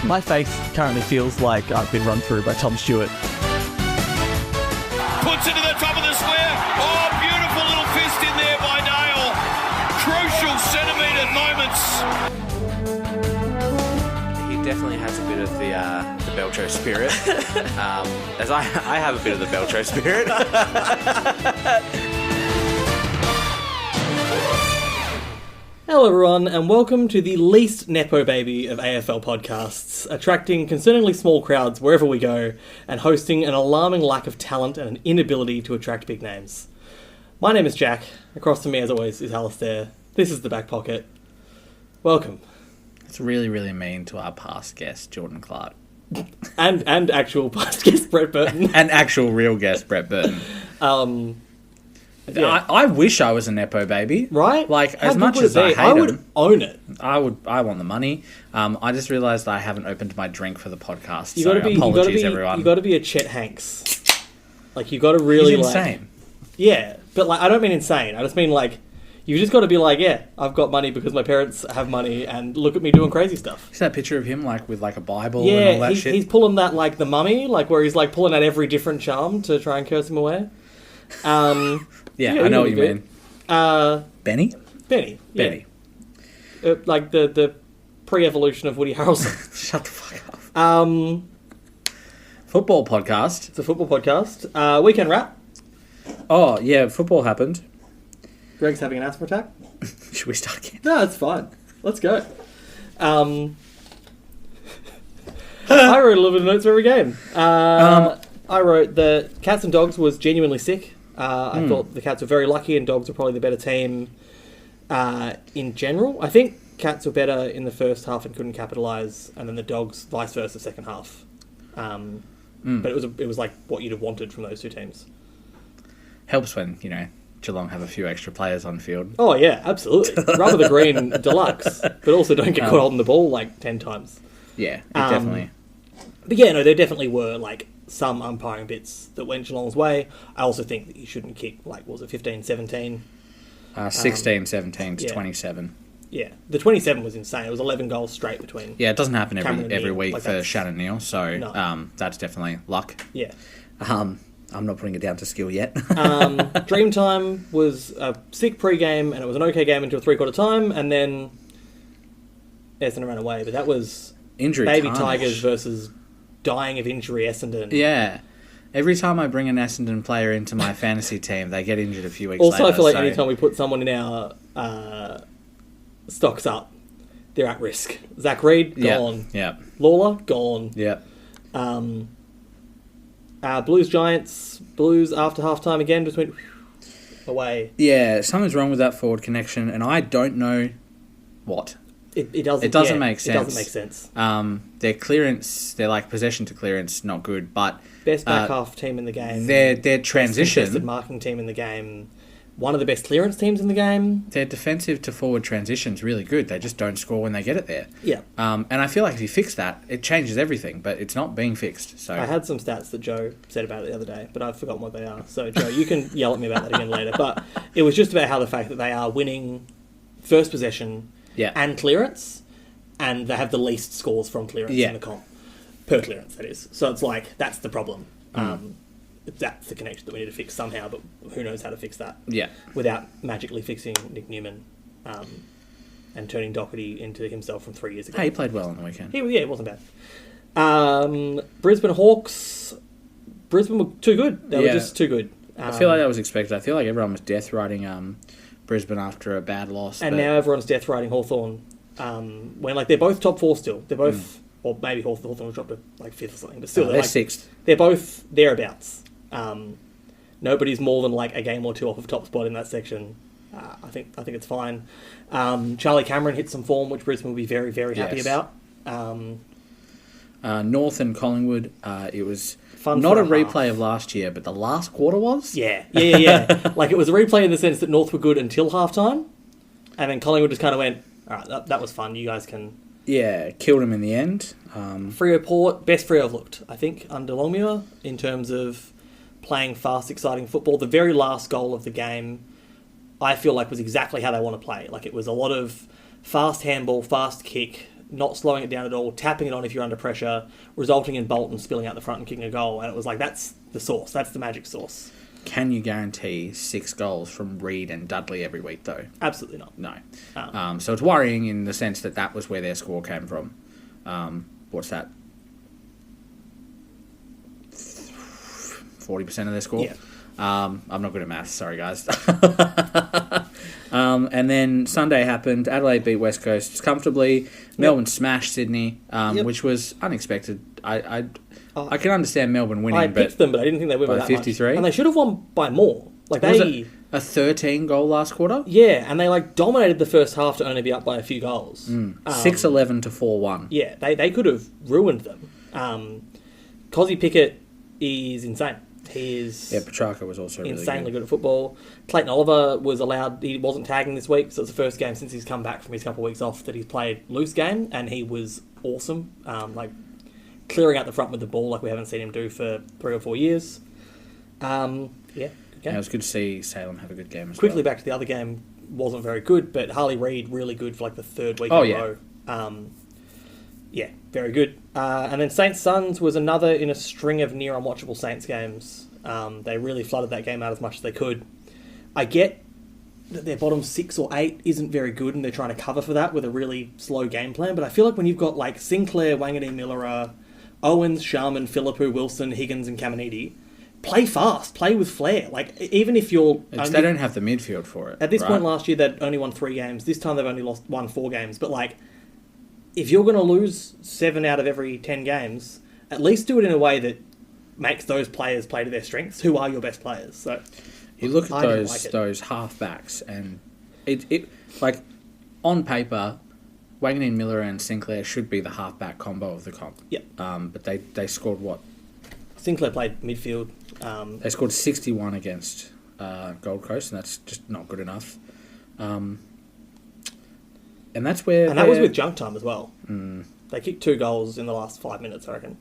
My face currently feels like I've been run through by Tom Stewart. Puts it to the top of the square. Oh, beautiful little fist in there by Dale. Crucial centimetre moments. He definitely has a bit of the Belcho spirit. As I have a bit of the Belcho spirit. Hello everyone, and welcome to the least nepo-baby of AFL podcasts, attracting concerningly small crowds wherever we go, and hosting an alarming lack of talent and an inability to attract big names. My name is Jack. Across from me, as always, is Alistair. This is The Back Pocket. Welcome. It's really, really mean to our past guest, Jordan Clark. and actual past guest, Brett Burton. And actual real guest, Brett Burton. Yeah. I wish I was a nepo baby, right? Like, How as much good would as it I be? hate I would him, own it. I want the money. I just realised I haven't opened my drink for the podcast. You So gotta be, apologies, everyone. You got to be a Chet Hanks. Like, you got to really He's insane. Yeah, but like, I don't mean insane. I just mean like, you just got to be like, yeah, I've got money because my parents have money, and look at me doing crazy stuff. Is that picture of him like with like a Bible Yeah, and all that shit? He's pulling that like the Mummy, like where he's like pulling out every different charm to try and curse him away. Yeah, I know what you mean. Benny? Benny. Yeah. Benny. Like the pre-evolution of Woody Harrelson. Shut the fuck up. Football podcast. It's a football podcast. Weekend wrap. Oh, yeah, football happened. Greg's having an asthma attack. Should we start again? No, it's fine. Let's go. I wrote a little bit of notes for every game. I wrote that Cats and Dogs was genuinely sick. I thought the Cats were very lucky and Dogs were probably the better team in general. I think Cats were better in the first half and couldn't capitalise, and then the Dogs vice versa second half. But it was like what you'd have wanted from those two teams. Helps when, Geelong have a few extra players on field. Oh yeah, absolutely. Rubber the green deluxe, but also don't get caught holding the ball like 10 times. Yeah, definitely. But yeah, no, there definitely were like some umpiring bits that went Geelong's way. I also think that you shouldn't kick, like, what was it, 15-17? 16-17 to yeah. 27. Yeah, the 27 was insane. It was 11 goals straight between. Yeah, it doesn't happen Cameron every Neal, week like for that's- Shannon Neal, so No. That's definitely luck. Yeah. I'm not putting it down to skill yet. Dreamtime was a sick pre-game, and it was an okay game until three-quarter time, and then Essendon ran away. But that was Injury Baby carnage. Tigers versus dying of injury Essendon. Yeah. Every time I bring an Essendon player into my fantasy team, they get injured a few weeks Also, later. I feel like so- anytime we put someone in our stocks up, they're at risk. Zach Reed, gone. Yeah. Lawler, gone. Yeah. Blues Giants, Blues after half-time again, just went away. Yeah, something's wrong with that forward connection, and I don't know what. It doesn't. It doesn't yeah, make sense. It doesn't make sense. Their clearance, their like possession to clearance, not good, but Best back half team in the game. their Best transition, contested marking team in the game. One of the best clearance teams in the game. their defensive to forward transition's really good. They just don't score when they get it there. Yeah. And I feel like if you fix that, it changes everything, but it's not being fixed. So I had some stats that Joe said about it the other day, but I've forgotten what they are. So, Joe, you can yell at me about that again later. But it was just about how the fact that they are winning first possession yeah. and clearance, and they have the least scores from clearance Yeah. in the comp. Per clearance, that is. So it's like, that's the problem. That's the connection that we need to fix somehow, but who knows how to fix that Yeah. without magically fixing Nick Newman and turning Doherty into himself from 3 years ago. Hey, he played well on the weekend. It wasn't bad. Brisbane Hawks. Brisbane were too good. They were Yeah. just too good. I feel like that was expected. I feel like everyone was death riding Brisbane after a bad loss. And but now everyone's death riding Hawthorn. When like they're both top four still. They're both, or maybe Hawthorn will drop to like fifth or something, but still they're like, sixth. They're both thereabouts. Nobody's more than like a game or two off of top spot in that section. I think it's fine. Charlie Cameron hit some form, which Brisbane will be very, very happy Yes. about. North and Collingwood, it was Fun not for a a replay half. of last year, but the last quarter was. Yeah. Like, it was a replay in the sense that North were good until halftime, and then Collingwood just kind of went, all right, that was fun. You guys can... Yeah, killed him in the end. Freo Port, best Freo I've looked, I think, under Longmuir, in terms of playing fast, exciting football. The very last goal of the game, I feel like, was exactly how they want to play. Like, it was a lot of fast handball, fast kick, not slowing it down at all, tapping it on if you're under pressure, resulting in Bolton spilling out the front and kicking a goal. And it was like, that's the sauce. That's the magic sauce. Can you guarantee 6 goals from Reed and Dudley every week, though? Absolutely not. No. So it's worrying in the sense that was where their score came from. What's that? 40% of their score? Yeah. I'm not good at maths, sorry guys. And then Sunday happened. Adelaide beat West Coast comfortably. Melbourne smashed Sydney, which was unexpected. I can understand Melbourne winning. I picked them, but I didn't think they would by by that 53. much. And they should have won by more. Like Was they, it a 13 goal last quarter? yeah, and they like dominated the first half to only be up by a few goals. 6-11 to 4-1. Yeah, they could have ruined them. Cozzy Pickett is insane. He is Petrarca was also insanely really good at football. Clayton Oliver was allowed, he wasn't tagging this week, so it's the first game since he's come back from his couple of weeks off that he's played loose game, and he was awesome. Like clearing out the front with the ball like we haven't seen him do for 3 or 4 years. Good game. Yeah, it was good to see Salem have a good game as Quickly well. back to the other game, wasn't very good, but Harley Reid really good for like the third week Oh, in a row. Very good. And then Saints Suns was another in a string of near unwatchable Saints games. They really flooded that game out as much as they could. I get that their bottom 6 or 8 isn't very good, and they're trying to cover for that with a really slow game plan. But I feel like when you've got like Sinclair, Wanganeen, Miller, Owens, Sharman, Philippou, Wilson, Higgins, and Caminiti, play fast, play with flair. Like even if you're, they don't have the midfield for it. At this point last year, they'd only won 3 games. This time they've only won 4 games. But like, if you're going to lose 7 out of every 10 games, at least do it in a way that makes those players play to their strengths. Who are your best players? So you look at those those halfbacks, and it like on paper, Wanganeen, Miller, and Sinclair should be the halfback combo of the comp. Yep. But they scored what? Sinclair played midfield. They scored 61 against Gold Coast, and that's just not good enough. And that's where... And that was with junk time as well. They kicked 2 goals in the last 5 minutes, I reckon.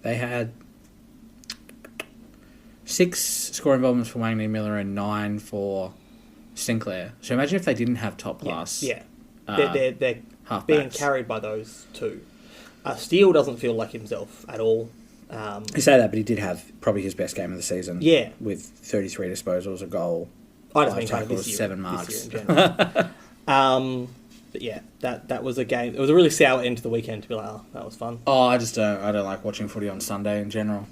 They had 6 score involvements for Wanganeen, Miller, and 9 for Sinclair. So imagine if they didn't have top class. Yeah. They're being halfbacks. carried by those 2. Steele doesn't feel like himself at all. You say that, but he did have probably his best game of the season. Yeah. With 33 disposals, a goal, I just 5 mean kind of tackles, this year, 7 marks. This year in general. But yeah, that was a game. It was a really sour end to the weekend to be like, oh, that was fun. Oh, I don't like watching footy on Sunday in general.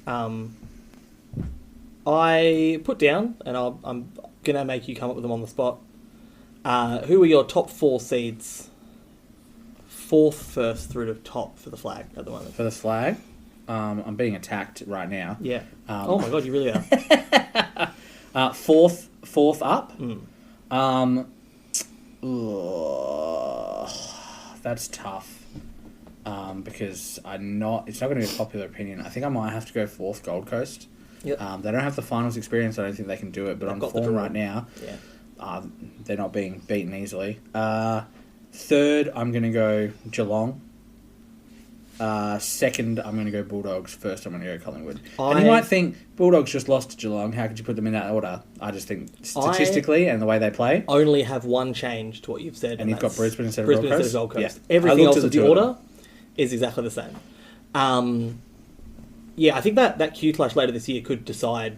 I put down, and I'm going to make you come up with them on the spot. Who are your top 4 seeds? 4th, 1st through to top for the flag at the moment. For the flag, I'm being attacked right now. Yeah. Oh my god, you really are. 4th up. That's tough. Because it's not going to be a popular opinion. I think I might have to go 4th Gold Coast. Yep. They don't have the finals experience. I don't think they can do it. But They've on got the form draw. right now, Yeah. they're not being beaten easily. 3rd, I'm going to go Geelong. 2nd, I'm going to go Bulldogs. 1st, I'm going to go Collingwood. And you might think, Bulldogs just lost to Geelong. How could you put them in that order? I just think statistically and the way they play. Only have one change to what you've said. And you've got Brisbane instead of Brisbane Gold instead of Coast? Gold Coast. Yeah. Everything else at of the order is exactly the same. I think that Q-Clash later this year could decide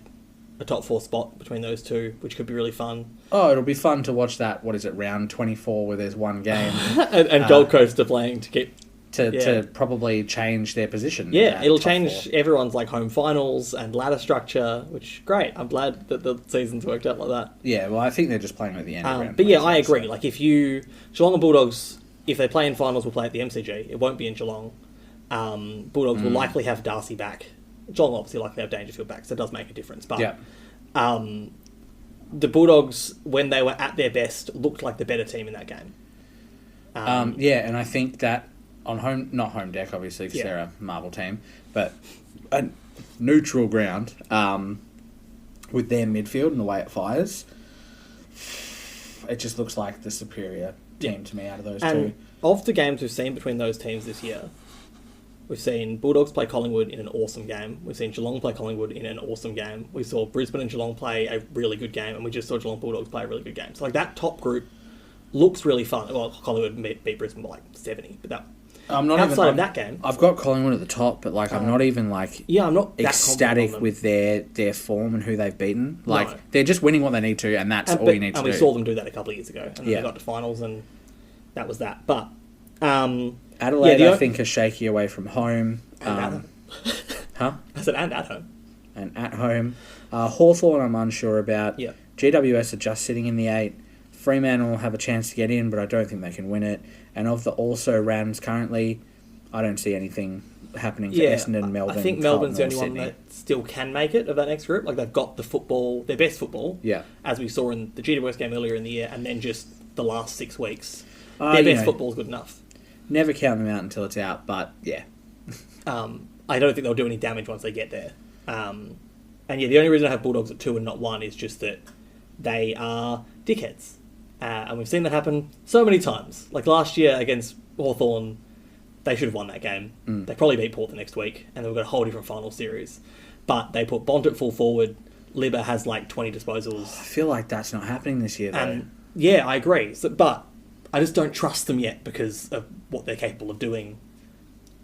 a top 4 spot between those 2, which could be really fun. Oh, it'll be fun to watch that, what is it, round 24 where there's one game. and Gold Coast are playing to keep... To probably change their position. Yeah, it'll change everyone's like home finals and ladder structure, which great. I'm glad that the season's worked out like that. Yeah, well, I think they're just playing at the end of round But yeah, 26, I agree. so. Like if Geelong and Bulldogs, if they play in finals, will play at the MCG. It won't be in Geelong. Bulldogs will likely have Darcy back. Geelong obviously likely have Dangerfield back, so it does make a difference. But Yeah. The Bulldogs, when they were at their best, looked like the better team in that game. Yeah, and I think that on not home deck, obviously, because they're a Marvel team, but a neutral ground with their midfield and the way it fires, it just looks like the superior team to me out of those 2. Of the games we've seen between those teams this year, we've seen Bulldogs play Collingwood in an awesome game. We've seen Geelong play Collingwood in an awesome game. We saw Brisbane and Geelong play a really good game, and we just saw Geelong Bulldogs play a really good game. So like that top group looks really fun. Well, Collingwood beat Brisbane by like 70, but that I'm not outside even, of that game. I've got Collingwood at the top, but like I'm not even like I'm not that ecstatic confident with their form and who they've beaten. Like No. they're just winning what they need to, and that's all you need to and do. we saw them do that a couple of years ago, and then they got to finals, and that was that. But Adelaide, I think, are shaky away from home. And at home. Huh? I said and at home. And at home. Hawthorn I'm unsure about. Yeah. GWS are just sitting in the 8. Fremantle will have a chance to get in, but I don't think they can win it. And of the also Rams currently, I don't see anything happening for Essendon, Melbourne. I think Melbourne's the only one that still can make it of that next group. Like they've got the football, their best football, as we saw in the GWS game earlier in the year, and then just the last 6 weeks. Their best football's good enough. Never count them out until it's out, but yeah. I don't think they'll do any damage once they get there. And the only reason I have Bulldogs at 2 and not 1 is just that they are dickheads. And we've seen that happen so many times. Like last year against Hawthorn, they should have won that game. They probably beat Port the next week, and they've got a whole different final series. But they put Bont at full forward. Libba has like 20 disposals. I feel like that's not happening this year, though. And yeah, I agree. But I just don't trust them yet because of what they're capable of doing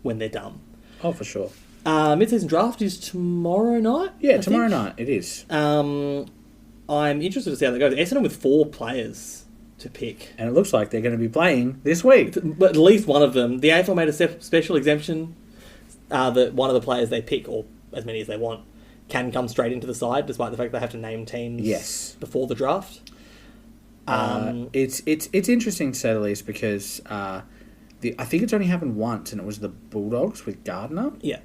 when they're dumb. Oh, for sure. Mid-season draft is tomorrow night? Yeah, tomorrow night it is. I'm interested to see how that goes. Essendon with 4 players to pick. And it looks like they're going to be playing this week. But at least one of them. The AFL made a special exemption that one of the players they pick, or as many as they want, can come straight into the side, despite the fact they have to name teams before the draft. It's interesting to say the least because I think it's only happened once, and it was the Bulldogs with Gardner. Yeah.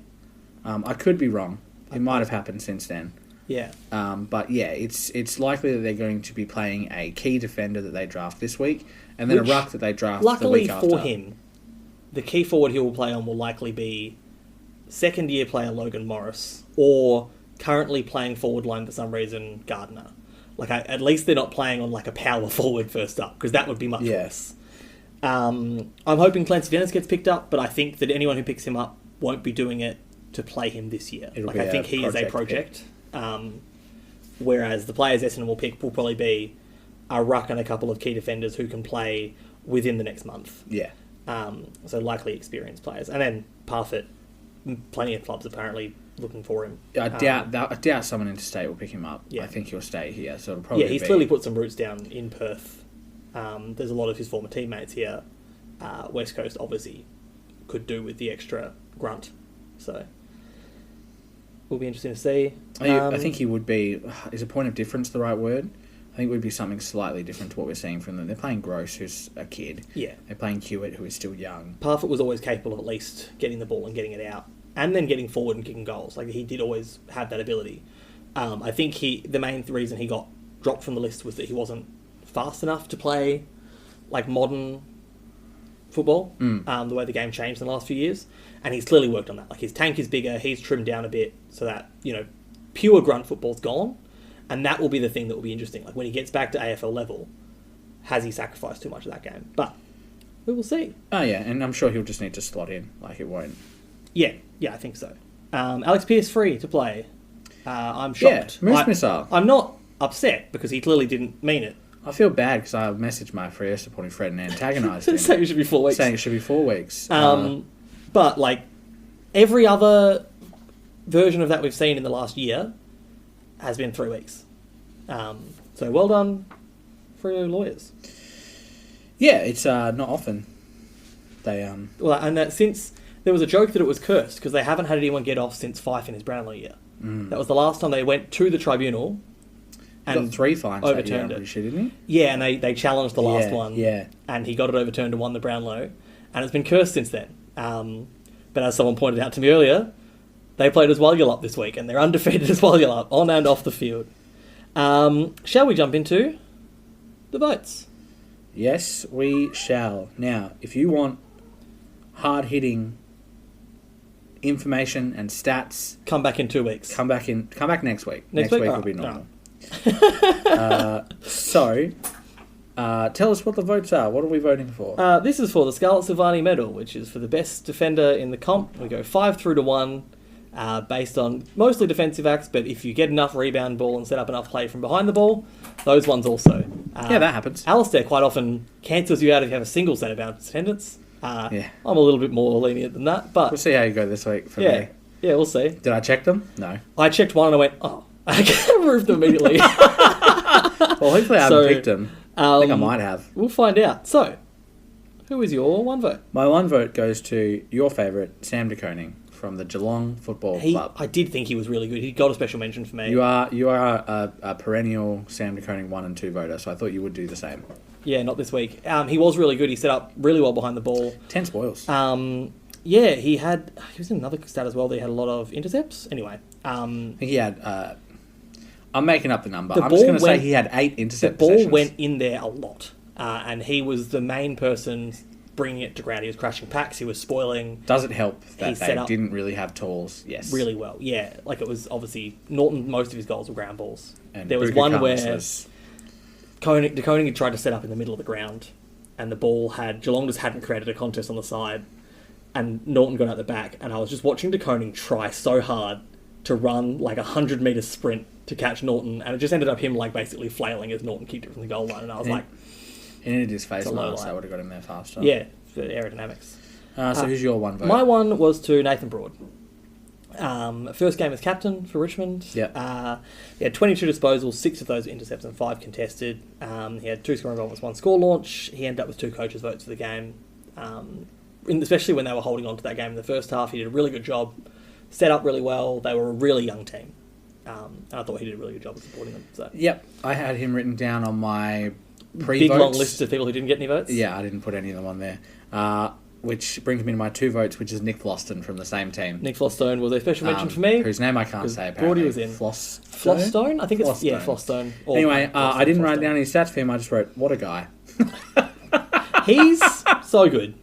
I could be wrong. It might have happened since then. Yeah. But yeah, it's likely that they're going to be playing a key defender that they draft this week, and then a ruck that they draft the week after. Luckily for him, the key forward he will play on will likely be second-year player Logan Morris, or currently playing forward line for some reason Gardner. Like at least they're not playing on like a power forward first up, because that would be much worse. I'm hoping Clancy Dennis gets picked up, but I think that anyone who picks him up won't be doing it to play him this year. I think he is a project. Whereas the players Essendon will pick will probably be a ruck and a couple of key defenders who can play within the next month. Yeah. So likely experienced players. And then Parfitt, plenty of clubs apparently looking for him. I doubt someone interstate will pick him up. Yeah. I think he'll stay here. So it'll probably he's clearly put some roots down in Perth. There's a lot of his former teammates here. West Coast obviously could do with the extra grunt. So will be interesting to see. I think he would be. Is a point of difference the right word? I think it would be something slightly different to what we're seeing from them. They're playing Gross, who's a kid. Yeah. They're playing Hewitt, who is still young. Parfitt was always capable of at least getting the ball and getting it out, and then getting forward and kicking goals. Like he did always have that ability. I think the main reason he got dropped from the list was that he wasn't fast enough to play like modern football. The way the game changed in the last few years. And he's clearly worked on that. Like his tank is bigger, he's trimmed down a bit so that, pure grunt football's gone. And that will be the thing that will be interesting. Like when he gets back to AFL level, has he sacrificed too much of that game? But we will see. Oh yeah, and I'm sure he'll just need to slot in. Like it won't. Yeah, I think so. Alex Pearce free to play. I'm shocked. Yeah, Moose Missile. I'm not upset because he clearly didn't mean it. I feel bad because I messaged my Freo supporting Fred and antagonised him. Saying it should be 4 weeks. Saying it should be 4 weeks. But, like, every other version of that we've seen in the last year has been 3 weeks. So well done, Freo lawyers. Yeah, it's not often. They Well, and that since there was a joke that it was cursed because they haven't had anyone get off since Fife in his Brownlow year. That was the last time they went to the tribunal and got 3 fines overturned that year, sure, didn't he? Yeah, and they challenged the last one. Yeah, and he got it overturned and won the Brownlow, and it's been cursed since then. But as someone pointed out to me earlier, they played as Walyalup this week, and they're undefeated as Walyalup on and off the field. Shall we jump into the votes? Yes, we shall. Now, if you want hard-hitting information and stats, come back in 2 weeks. Come back next week. Next week will will be normal. So, tell us what the votes are. What are we voting for? This is for the Scarlett Silvani Medal, which is for the best defender in the comp. We go 5 through to 1, based on mostly defensive acts, but if you get enough rebound ball and set up enough play from behind the ball, those ones also Yeah, that happens. Alistair quite often cancels you out if you have a single centre bounce attendance. Yeah. I'm a little bit more lenient than that, but We'll see how you go this week for yeah, me. yeah, we'll see. Did I check them? No. I checked one and I went, oh, I can remove them immediately. Well, hopefully I haven't picked them. I think I might have. We'll find out. So, who is your one vote? My one vote goes to your favourite, Sam de Koning from the Geelong Football Club. I did think he was really good. He got a special mention for me. You are a perennial Sam de Koning 1 and 2 voter, so I thought you would do the same. Yeah, not this week. He was really good. He set up really well behind the ball. 10 spoils. Yeah, he was in another stat as well. They had a lot of intercepts. Anyway, I think he had. I'm making up the number. The I'm just going to ball say went- he had 8 intercept the ball possessions. went in there a lot, and he was the main person bringing it to ground. He was crashing packs. He was spoiling Does it help He that set they up- didn't really have tools? Yes. really well. Yeah, like it was obviously Norton. Most of his goals were ground balls. And There was Buka one Cummins where was- De Koning had tried to set up in the middle of the ground, and the ball Geelong just hadn't created a contest on the side, and Norton got out the back, and I was just watching De Koning try so hard to run like a 100-metre sprint to catch Norton, and it just ended up him like basically flailing as Norton kicked it from the goal line, and I was like, He needed his face a low mask, so I line. would have got him there faster. yeah, for aerodynamics. So who's your one vote? My one was to Nathan Broad. First game as captain for Richmond. Yep. He had 22 disposals, 6 of those intercepts and 5 contested. He had 2 scoring involvements, 1 score launch. He ended up with 2 coaches' votes for the game. Especially when they were holding on to that game in the first half, he did a really good job. Set up really well. They were a really young team. And I thought he did a really good job of supporting them. So Yep, I had him written down on my pre-votes. big long list of people who didn't get any votes. Yeah, I didn't put any of them on there. Which brings me to my 2 votes, which is Nick Floston from the same team. Nick Flosstone was a special mention for me. Whose name I can't say, apparently. Brody was in. Flosstone? Flosstone? I think it's Flosstone. Flosstone. Or Anyway, I didn't write Flosstone. down his stats for him. I just wrote, what a guy. He's so good.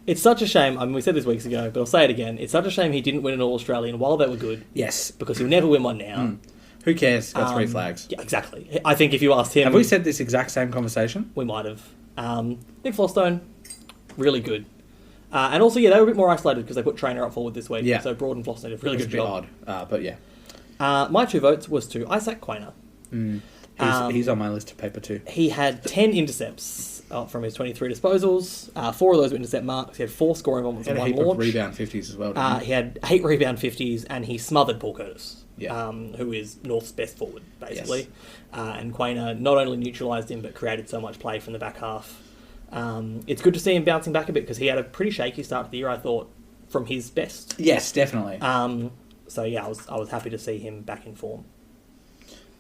It's such a shame. I mean, we said this weeks ago, but I'll say it again. It's such a shame he didn't win an All-Australian while they were good, Yes. because he'll never win one now. Who cares? Got 3 flags. Yeah, exactly. I think if you asked him... Have we said this exact same conversation? We might have. Nick Flosstone, really good. And also, yeah, they were a bit more isolated because they put Trainer up forward this week. Yeah. So Broad and Flosstone did a really It's good a bit job. odd, but yeah. My 2 votes was to Isaac Quainer. He's on my list of paper too. He had 10 intercepts from his 23 disposals. 4 of those were intercept marks. He had 4 scoring moments He had and a 1 heap launch. of rebound 50s as well, didn't he? He had 8 rebound 50s, and he smothered Paul Curtis, Yeah. who is North's best forward, basically. And Quainer not only neutralised him, but created so much play from the back half. It's good to see him bouncing back a bit, because he had a pretty shaky start to the year, I thought, from his best. Yes, definitely. So yeah, I was happy to see him back in form.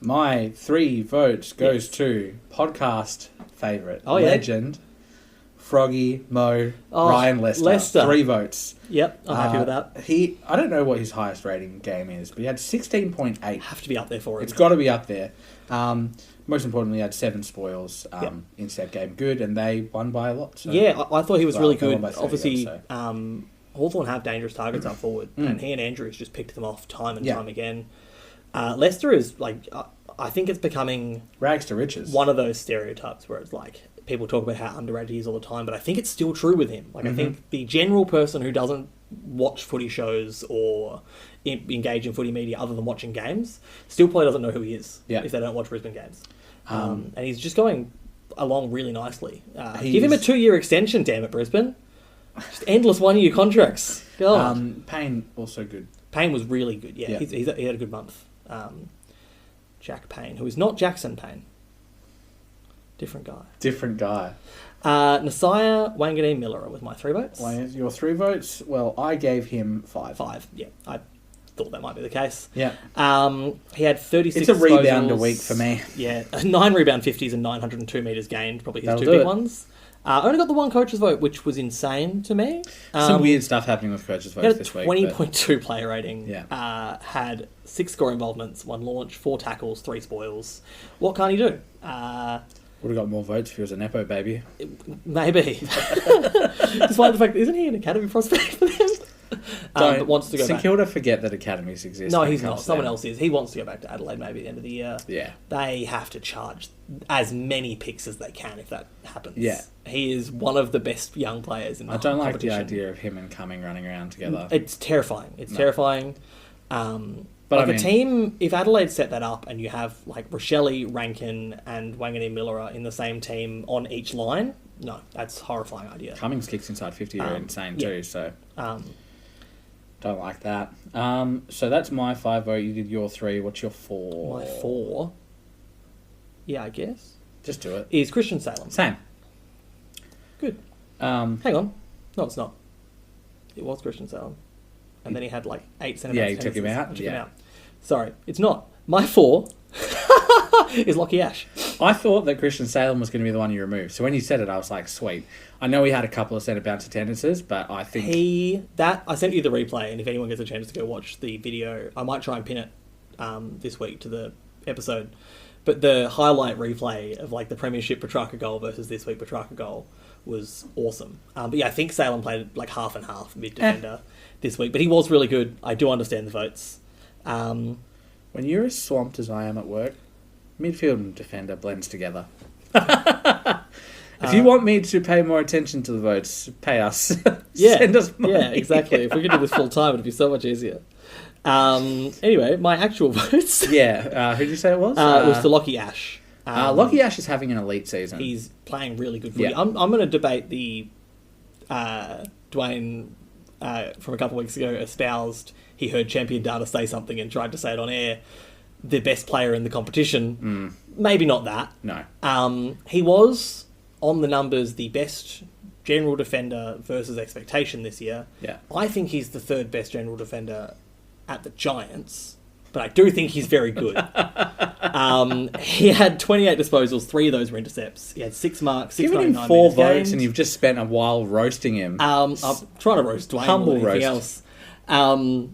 My 3 votes goes to podcast favourite, legend, Froggy, Mo, Ryan Lester. 3 votes. Yep, I'm happy with that. I don't know what his highest rating game is, but he had 16.8. Have to be up there for him. It's got to be up there. Most importantly, he had 7 spoils. Intercept game good, and they won by a lot. So. Yeah, I thought he was really They won good. by 30, Obviously, so. Hawthorn have dangerous targets up forward, and he and Andrews just picked them off time and Yeah. time again. Leicester is like, I think it's becoming Rags to riches. one of those stereotypes where it's like people talk about how underrated he is all the time, but I think it's still true with him. Like I think the general person who doesn't watch footy shows or engage in footy media other than watching games still probably doesn't know who he is if they don't watch Brisbane games. And he's just going along really nicely. Give him a 2-year extension, damn it, Brisbane. Just endless 1-year contracts. God. Payne also good. Payne was really good. Yeah, Yeah. he had a good month. Jack Payne, who is not Jackson Payne. Different guy. Nasiah Wanganeen Miller with my 3 votes. Your 3 votes? Well, I gave him 5. 5, yeah. I thought that might be the case. Yeah. He had 36 It's a rebound disposals. a week for me. Yeah, 9 rebound 50s and 902 metres gained, probably his That'll 2 do big it. ones. I only got the 1 coach's vote, which was insane to me. Some weird stuff happening with coaches' He votes had a this week. 20.2 player rating. Yeah. Had 6 score involvements, 1 launch, 4 tackles, 3 spoils. What can't he do? Would have got more votes if he was a nepo-baby. Maybe. Despite the fact that isn't he an academy prospect for them? But wants to go St back. Kilda forget that academies exist. No, when it he's comes not. to Someone them. else is. He wants to go back to Adelaide maybe at the end of the year. Yeah. They have to charge as many picks as they can if that happens. Yeah. He is one of the best young players in the I don't like the competition. idea of him and Cumming running around together. It's terrifying. It's terrifying. But like I mean, a team, if Adelaide set that up and you have like Rochelle, Rankin, and Wangani Miller in the same team on each line, no, that's a horrifying idea. Cummings kicks inside 50 are insane too, so don't like that. So that's my 5 vote. You did your 3. What's your 4? My 4, yeah, I guess, Just do it. is Christian Salem. Same. Good. Hang on. No, it's not. It was Christian Salem. And then he had like 8 centre Yeah, backs. he took him out. I took him out. Sorry, it's not. My 4 is Lockie Ash. I thought that Christian Salem was going to be the one you removed. So when you said it, I was like, sweet. I know he had a couple of centre bounce attendances, but I think... I sent you the replay, and if anyone gets a chance to go watch the video, I might try and pin it this week to the episode. But the highlight replay of like the Premiership Petrarca goal versus this week Petrarca goal was awesome. But yeah, I think Salem played like half and half mid-defender this week. But he was really good. I do understand the votes. When you're as swamped as I am at work, midfield and defender blends together. If you want me to pay more attention to the votes, pay us. Yeah, Send us money. Yeah, exactly. If we could do this full time, it'd be so much easier. Anyway, my actual votes. Yeah, who did you say it was? It was to Lockie Ash. Lockie Ash is having an elite season. He's playing really good footy. Yeah. I'm going to debate the Dwayne from a couple of weeks ago espoused he heard Champion Data say something and tried to say it on air. The best player in the competition. Maybe not that. No. He was, on the numbers, the best general defender versus expectation this year. Yeah. I think he's the third best general defender at the Giants, but I do think he's very good. He had 28 disposals, 3 of those were intercepts. He had 6 marks, 6 Giving him 4 votes and you've just spent a while roasting him. I'm trying to roast Dwayne Humble more than anything roast. else.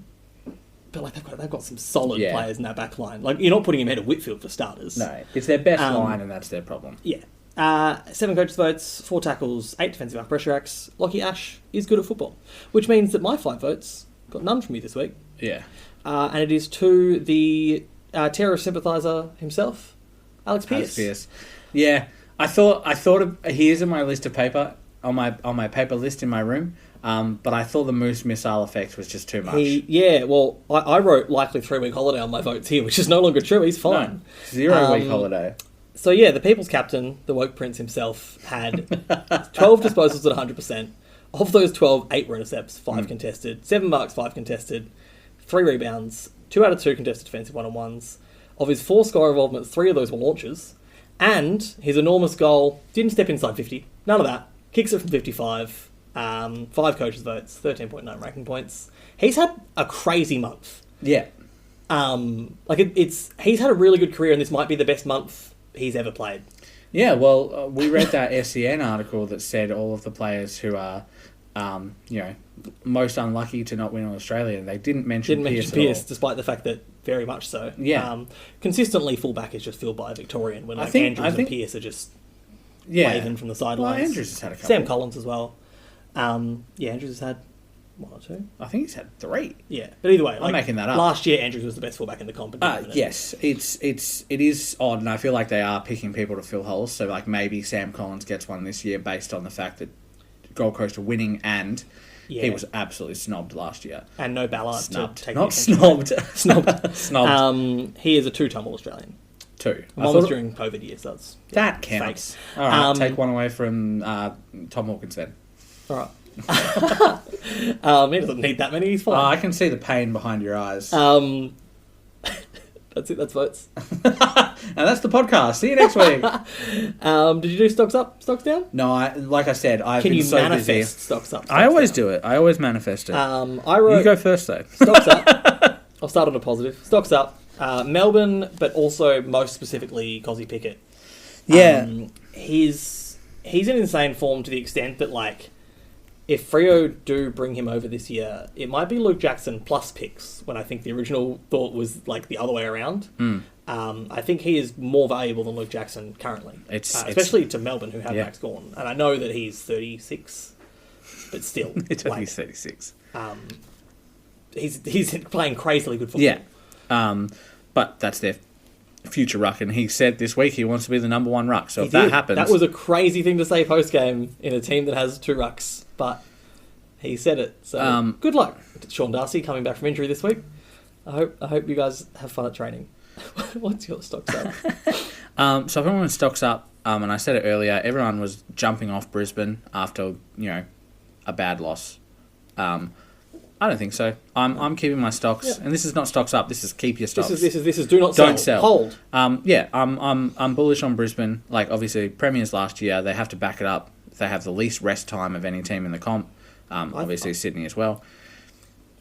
But like they've got some solid players in that back line. Like, you're not putting him ahead of Whitfield for starters. No, it's their best line and that's their problem. Yeah. 7 coaches' votes, 4 tackles, 8 defensive back pressure acts. Lockie Ash is good at football, which means that my 5 votes got none from you this week. Yeah. And it is to the terrorist sympathiser himself, Alex Pearce. Yeah, I thought he is on my list of paper on my paper list in my room. But I thought the Moose missile effect was just too much. I wrote likely 3-week holiday on my votes here, which is no longer true. He's fine. No, 0-week holiday. So yeah, the People's Captain, the Woke Prince himself, had 12 disposals at 100%. Of those 12, 8 were intercepts, 5 contested, 7 marks, 5 contested, 3 rebounds, 2 out of 2 contested defensive one-on-ones. Of his 4 score involvements, 3 of those were launches. And his enormous goal didn't step inside 50. None of that. Kicks it from 55. 5 coaches' votes, 13.9 ranking points. He's had a crazy month. Yeah. He's had a really good career, and this might be the best month he's ever played. Yeah, well, we read that SEN article that said all of the players who are, most unlucky to not win on Australia, and they didn't mention Pearce, despite the fact that very much so. Yeah. Consistently, fullback is just filled by a Victorian, when Andrews and Pearce are just waving from the sidelines. Well, Andrews has had a couple. Sam Collins as well. Andrews has had 1 or 2. I think he's had 3. Yeah, but either way, I'm making that up. Last year, Andrews was the best fullback in the comp. Yes, it is odd, and I feel like they are picking people to fill holes. So like maybe Sam Collins gets one this year based on the fact that Gold Coast are winning, and he was absolutely snobbed last year. And no Ballard Snubbed. to take Not the snobbed. Snobbed. Snobbed. He is a 2-time All-Australian. 2. One was during COVID years, so that's that counts. Fake. All right, take one away from Tom Hawkins then. All right. He doesn't need that many. He's fine. I can see the pain behind your eyes. That's it. That's votes. And that's the podcast. See you next week. Did you do stocks up, stocks down? No, like I said, I've Can been you so manifest busy. stocks up? Stocks I always down? do it. I always manifest it. I wrote. You go first, though. Stocks up. I'll start on a positive. Stocks up. Melbourne, but also most specifically Cozzy Pickett. Yeah. He's in insane form to the extent that, like, if Freo do bring him over this year, it might be Luke Jackson plus picks, when I think the original thought was like the other way around. I think he is more valuable than Luke Jackson currently, especially to Melbourne, who have Max Gawn. And I know that he's 36, but still. He's 36. He's playing crazily good football. Yeah. But that's their future ruck, and he said this week he wants to be the number 1 ruck. So if that happens... That was a crazy thing to say post-game in a team that has 2 rucks, but he said it. So good luck to Sean Darcy coming back from injury this week. I hope you guys have fun at training. What's your stocks up? So everyone stocks up, and I said it earlier, everyone was jumping off Brisbane after, a bad loss. I don't think so. I'm keeping my stocks, and this is not stocks up. This is keep your stocks. This is do not sell. Don't sell. Hold. I'm bullish on Brisbane. Like obviously premiers last year, they have to back it up. They have the least rest time of any team in the comp. Obviously Sydney as well.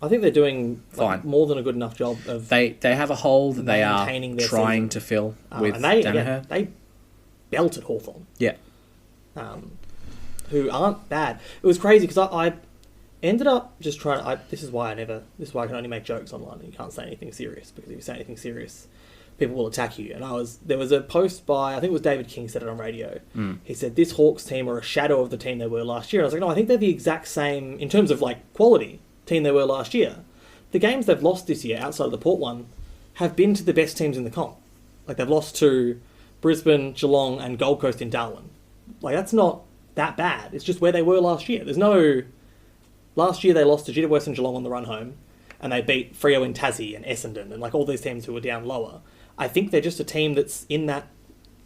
I think they're doing fine, more than a good enough job of. They have a hole that they are trying to fill with Danaher. They belted Hawthorn. Yeah. Who aren't bad. It was crazy because I ended up just trying. This is why I can only make jokes online. And you can't say anything serious because if you say anything serious, people will attack you. And there was a post by, I think it was David King said it on radio. He said this Hawks team are a shadow of the team they were last year. And I was like, no, I think they're the exact same in terms of quality team they were last year. The games they've lost this year outside of the Port one have been to the best teams in the comp. They've lost to Brisbane, Geelong, and Gold Coast in Darwin. That's not that bad. It's just where they were last year. Last year they lost to GWS and Geelong on the run home, and they beat Freo in Tassie and Essendon and all these teams who were down lower. I think they're just a team that's in that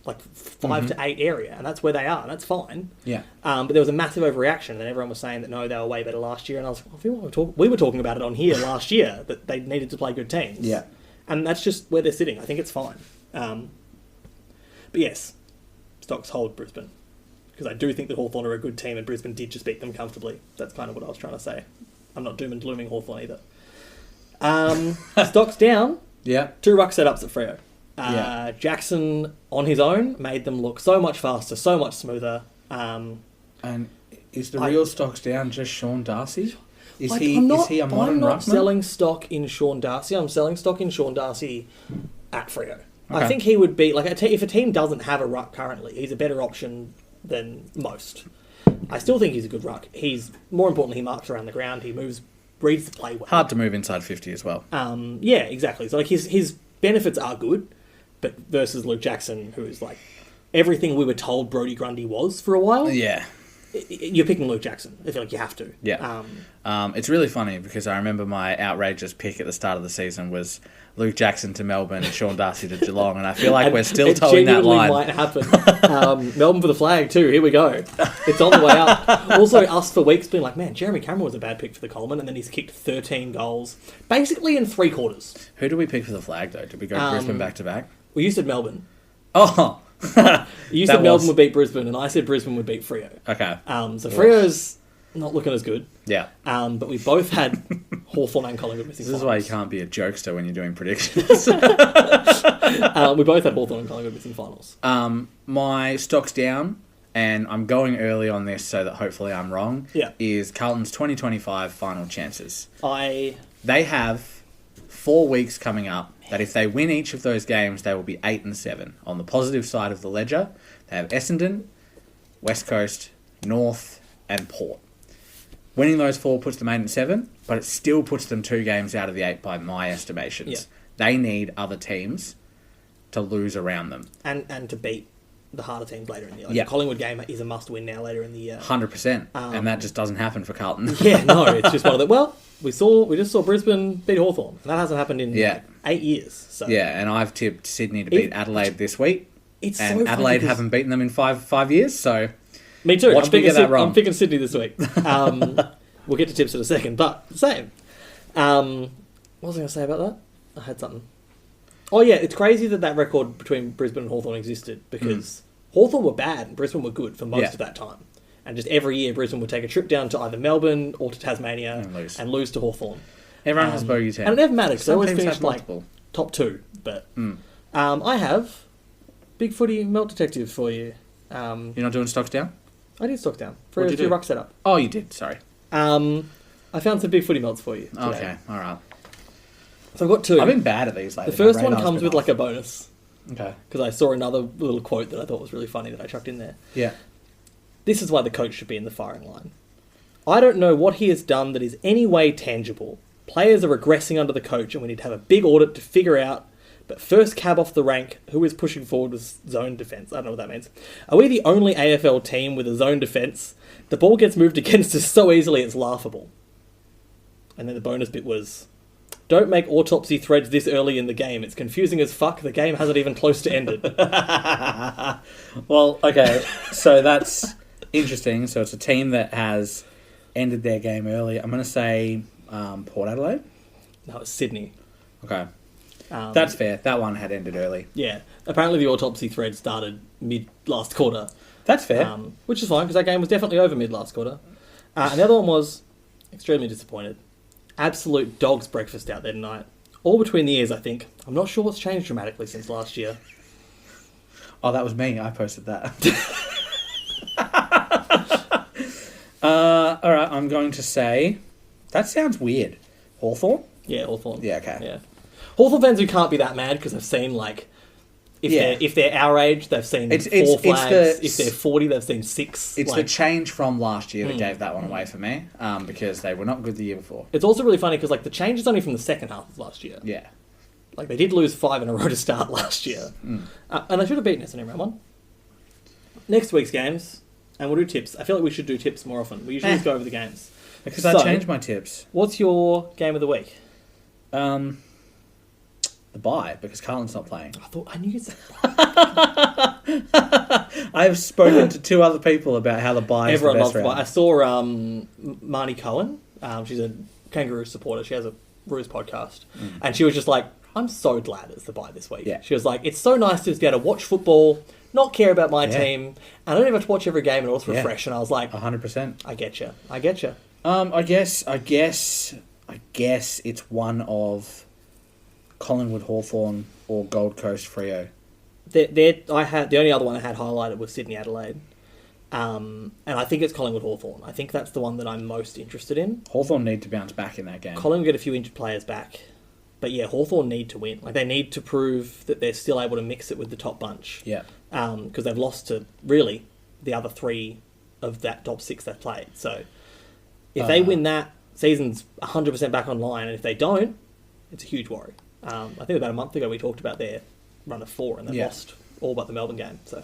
5 to 8 area, and that's where they are, and that's fine. Yeah. But there was a massive overreaction, and everyone was saying that no, they were way better last year, and I was like, we were talking about it on here last year that they needed to play good teams. Yeah. And that's just where they're sitting. I think it's fine. But yes, stocks hold Brisbane. Because I do think that Hawthorn are a good team and Brisbane did just beat them comfortably. That's kind of what I was trying to say. I'm not doom and glooming Hawthorn either. Stocks down. Yeah. 2 ruck setups at Freo. Jackson on his own made them look so much faster, so much smoother. And is the real stocks down just Sean Darcy? Is he a modern ruckman? I'm not selling stock in Sean Darcy. I'm selling stock in Sean Darcy at Freo. Okay. I think he would be if a team doesn't have a ruck currently, he's a better option than most. I still think he's a good ruck. He's more importantly, he marks around the ground. He reads the play well. Hard to move inside 50 as well. Yeah, exactly. So his benefits are good, but versus Luke Jackson, who is everything we were told Brodie Grundy was for a while. Yeah. You're picking Luke Jackson. I feel like you have to. Yeah. It's really funny because I remember my outrageous pick at the start of the season was Luke Jackson to Melbourne and Sean Darcy to Geelong, and I feel like we're still towing that line. It genuinely might happen. Melbourne for the flag too. Here we go. It's on the way up. Also, us for weeks being like, man, Jeremy Cameron was a bad pick for the Coleman, and then he's kicked 13 goals, basically in 3 quarters. Who do we pick for the flag though? Did we go Brisbane back to back? Well, you said Melbourne. Oh. You said Melbourne would beat Brisbane, and I said Brisbane would beat Freo. Okay. So Freo's not looking as good. Yeah. But we both had Hawthorn and Collingwood missing. This is why you can't be a jokester when you're doing predictions. We both had Hawthorn and Collingwood missing finals. My stock's down, and I'm going early on this so that hopefully I'm wrong. Yeah. Is Carlton's 2025 final chances. They have 4 weeks coming up that if they win each of those games, they will be 8 and 7. On the positive side of the ledger, they have Essendon, West Coast, North, and Port. Winning those 4 puts them 8 and 7, but it still puts them 2 games out of the 8 by my estimations. Yeah. They need other teams to lose around them. And to beat the harder teams later in the year. Yeah. The Collingwood game is a must-win now later in the year. 100%. And that just doesn't happen for Carlton. Yeah, no, it's just one of the... Well, we just saw Brisbane beat Hawthorn, and that hasn't happened in 8 years. So. Yeah, and I've tipped Sydney to beat Adelaide this week. It's and so Adelaide haven't beaten them in five years, so... Me too. Watch me get that wrong. I'm picking Sydney this week. We'll get to tips in a second, but same. What was I going to say about that? I had something. Oh yeah, it's crazy that record between Brisbane and Hawthorn existed because Hawthorn were bad and Brisbane were good for most of that time. And just every year Brisbane would take a trip down to either Melbourne or to Tasmania and lose to Hawthorn. Everyone has bogey 10. And it never mattered because they always teams finished have top 2. But I have big footy melt detective for you. You're not doing stocks down? I did stock down for a ruck setup. Oh, you did. Sorry. I found some big footy melts for you today. Okay, all right. So I've got 2. I've been bad at these lately. The first one comes with a bonus. Okay. Because I saw another little quote that I thought was really funny that I chucked in there. Yeah. This is why the coach should be in the firing line. I don't know what he has done that is any way tangible. Players are regressing under the coach and we need to have a big audit to figure out. But first cab off the rank, who is pushing forward with zone defence? I don't know what that means. Are we the only AFL team with a zone defence? The ball gets moved against us so easily it's laughable. And then the bonus bit was, Don't make autopsy threads this early in the game. It's confusing as fuck. The game hasn't even close to ended. Well, okay, so that's interesting. So it's a team that has ended their game early. I'm going to say Port Adelaide. No, it's Sydney. Okay. That's fair. That one had ended early. Yeah. Apparently the autopsy thread started mid last quarter. That's fair. Which is fine, because that game was definitely over mid last quarter. And the other one was extremely disappointed. Absolute dog's breakfast out there tonight. All between the ears, I think. I'm not sure what's changed dramatically since last year. Oh, that was me. I posted that. All right, I'm going to say... That sounds weird. Hawthorn? Yeah, Hawthorn. Yeah, okay. Yeah. Hawthorn fans who can't be that mad because they've seen, like... If they're our age, they've seen 4 flags. If they're 40, they've seen 6. It's the change from last year that gave that one away for me, because they were not good the year before. It's also really funny because like the change is only from the second half of last year. Yeah. Like they did lose 5 in a row to start last year. And they should have beaten us in round 1. Next week's games, and we'll do tips. I feel like we should do tips more often. We usually just go over the games. Because I changed my tips. What's your game of the week? The bye, because Carlton's not playing. I knew you'd say I've spoken to 2 other people about how the bye is the everyone best loves the bye. round. I saw Marnie Cohen. She's a Kangaroo supporter. She has a Roos podcast. And she was just like, I'm so glad it's the bye this week. Yeah. She was like, it's so nice to just be able to watch football, not care about my team, and I don't even have to watch every game and all refresh. And I was like, 100%. I get you. I guess it's one of Collingwood, Hawthorn, or Gold Coast Freo. The only other one I had highlighted was Sydney Adelaide. And I think it's Collingwood Hawthorn. I think that's the one that I'm most interested in. Hawthorn need to bounce back in that game. Collingwood get a few injured players back. But yeah, Hawthorn need to win. Like they need to prove that they're still able to mix it with the top bunch. Yeah. Because they've lost to really the other 3 of that top 6 they've played. So if they win that, season's 100% back online. And if they don't, it's a huge worry. I think about a month ago we talked about their run of 4 and they lost all but the Melbourne game. So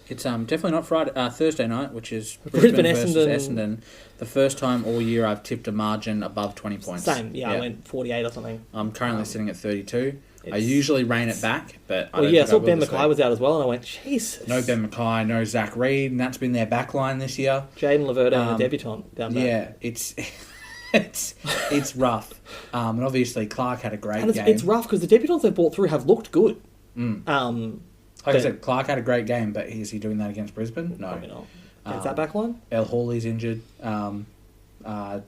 it's definitely not Thursday night, which is Brisbane versus Essendon. The first time all year I've tipped a margin above 20 points. Same, yeah. I went 48 or something. I'm currently sitting at 32. I usually rein it back, but I saw Ben Mackay was out as well, and I went, Jesus. No Ben Mackay, no Zach Reid, and that's been their backline this year. Jaden Laverdo and the debutant down there. Yeah, it's rough. And obviously Clark had a great game. It's rough because the debutants they've brought through have looked good. Like I said, Clark had a great game, but is he doing that against Brisbane? No. Probably not. Against that back line? El Hawley's injured. Our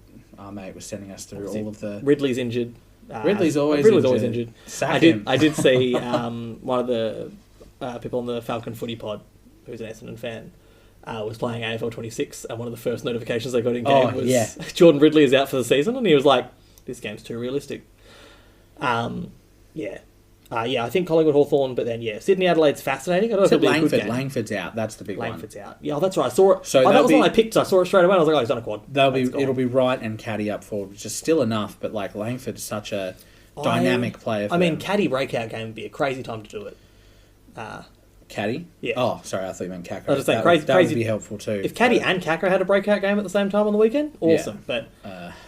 mate was sending us through all of the... Ridley's injured. Ridley's always injured. I did see one of the people on the Falcon Footy Pod, who's an Essendon fan, was playing AFL 26, and one of the first notifications they got in game was Jordan Ridley is out for the season, and he was like, this game's too realistic. I think Collingwood Hawthorn, but then Sydney Adelaide's fascinating. I don't know if it'll be a good game. Langford's out. That's the big one. Langford's out. Yeah, that's right. I saw it. So that was one I picked. I saw it straight away. And I was like, oh, he's done a quad. It'll be Wright and Caddy up forward, which is still enough. But like Langford's such a dynamic player. Caddy breakout game would be a crazy time to do it. Caddy? Yeah. Oh, sorry, I thought you meant Kakko. I was just saying, that would be helpful too. If Caddy and Kakko had a breakout game at the same time on the weekend, awesome. Yeah.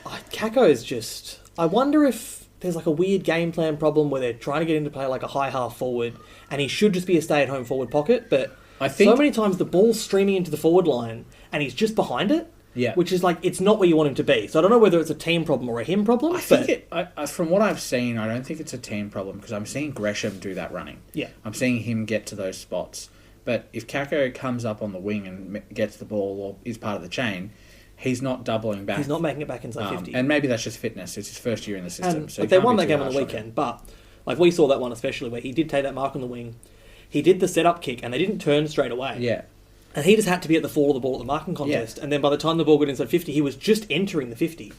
But Kakko is just... I wonder if there's like a weird game plan problem where they're trying to get him to play like a high half forward, and he should just be a stay-at-home forward pocket, but I think so many times the ball's streaming into the forward line, and he's just behind it, which is like, it's not where you want him to be. So I don't know whether it's a team problem or a him problem. From what I've seen, I don't think it's a team problem, because I'm seeing Gresham do that running. Yeah. I'm seeing him get to those spots. But if Kakko comes up on the wing and gets the ball or is part of the chain, he's not doubling back. He's not making it back inside 50. And maybe that's just fitness. It's his first year in the system. So they won that game on the weekend, but like we saw that one especially where he did take that mark on the wing. He did the set-up kick, and they didn't turn straight away. Yeah. And he just had to be at the fall of the ball at the marking contest. Yeah. And then by the time the ball got inside 50, he was just entering the 50.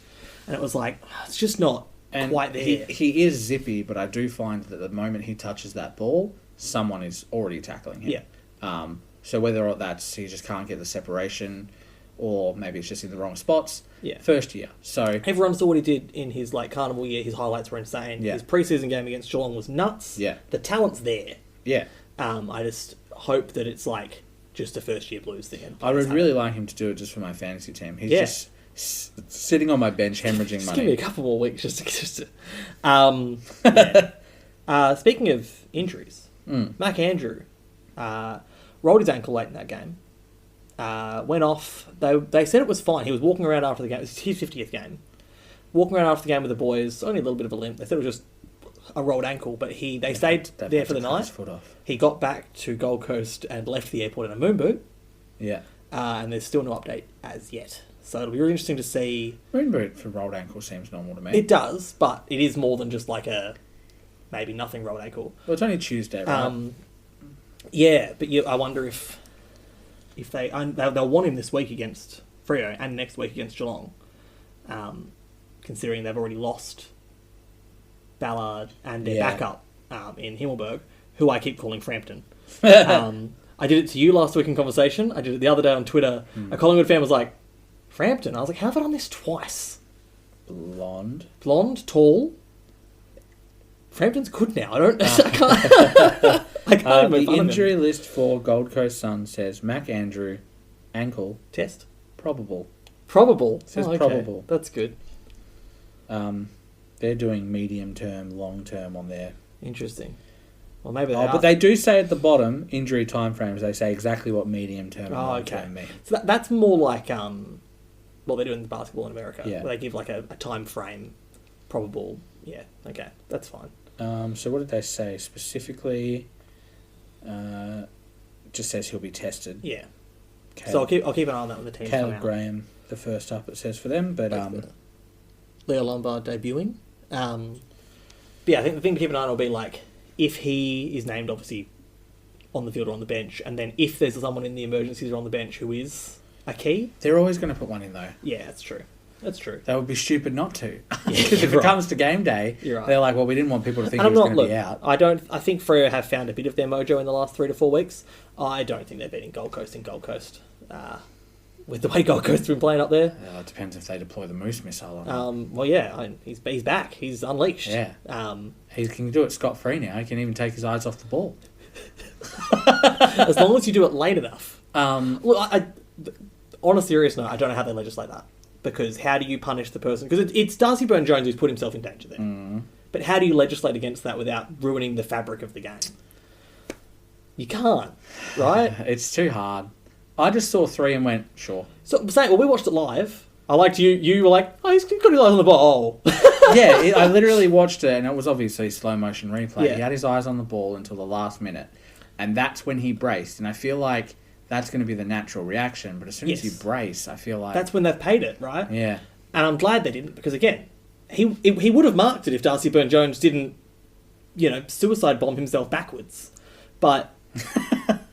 And it was like, it's just not quite there. He is zippy, but I do find that the moment he touches that ball, someone is already tackling him. Yeah. So whether or that's he just can't get the separation, or maybe it's just in the wrong spots. Yeah. First year. So everyone saw what he did in his like carnival year. His highlights were insane. Yeah. His preseason game against Geelong was nuts. Yeah. The talent's there. Yeah. I just hope that it's like just a first year Blues thing. I would really like him to do it just for my fantasy team. He's sitting on my bench hemorrhaging Just money. give me a couple more weeks just to yeah. Speaking of injuries, Mac Andrew rolled his ankle late in that game. Went off. They said it was fine. He was walking around after the game. It was his 50th game. Walking around after the game with the boys. Only a little bit of a limp. They said it was just a rolled ankle, but they stayed there for the night. Foot off. He got back to Gold Coast and left the airport in a moon boot. Yeah. And there's still no update as yet. So it'll be really interesting to see. Moon boot for rolled ankle seems normal to me. It does, but it is more than just like a maybe nothing rolled ankle. Well, it's only Tuesday, right? Yeah, but I wonder if they'll want him this week against Freo and next week against Geelong, considering they've already lost Ballard and their backup in Himmelberg, who I keep calling Frampton. I did it to you last week in conversation. I did it the other day on Twitter. A Collingwood fan was like, Frampton? I was like, how have I done this twice? Blonde, tall. Frampton's good now. I can't the injury list for Gold Coast Sun says Mac Andrew, ankle, test. probable. Probable. It says okay. probable. That's good. They're doing medium term, long term on there. Interesting. Well, maybe but they do say at the bottom, injury timeframes, they say exactly what medium term and long term mean. So that's more like what they do in basketball in America. Yeah. Where they give like a time frame, probable. Yeah, okay. That's fine. So what did they say specifically? Just says he'll be tested. Yeah. Caleb, So I'll keep an eye on that when the team come Caleb out. Graham, the first up it says for them, but Leo Lombard debuting. But yeah, I think the thing to keep an eye on will be like if he is named obviously on the field or on the bench, and then if there's someone in the emergencies or on the bench who is a key. they're always going to put one in though. Yeah, that's true. That's true. They would be stupid not to. Yeah, Because if you're it comes to game day, You're right. they're like, well, we didn't want people to think And he I'm was not. going to Look, be out. I think Freo have found a bit of their mojo in the last 3 to 4 weeks. I don't think they're beating Gold Coast in Gold Coast. With the way Gold Coast have been playing up there. It depends if they deploy the Moose missile or not. Well, yeah, he's back. He's unleashed. Yeah. He can do it scot-free now. He can even take his eyes off the ball. As long as you do it late enough. Well, On a serious note, I don't know how they legislate that. Because how do you punish the person? Because it's Darcy Byrne-Jones who's put himself in danger there. But how do you legislate against that without ruining the fabric of the game? You can't, right? It's too hard. I just saw 3 and went, sure. So I'm saying, well, we watched it live. I liked you. You were like, oh, he's got his eyes on the ball. Yeah, I literally watched it, and it was obviously slow motion replay. Yeah. He had his eyes on the ball until the last minute, and that's when he braced. And I feel like that's going to be the natural reaction. But as soon as you brace, I feel like That's when they've paid it, right? Yeah. And I'm glad they didn't, because again, he would have marked it if Darcy Byrne-Jones didn't, suicide bomb himself backwards. But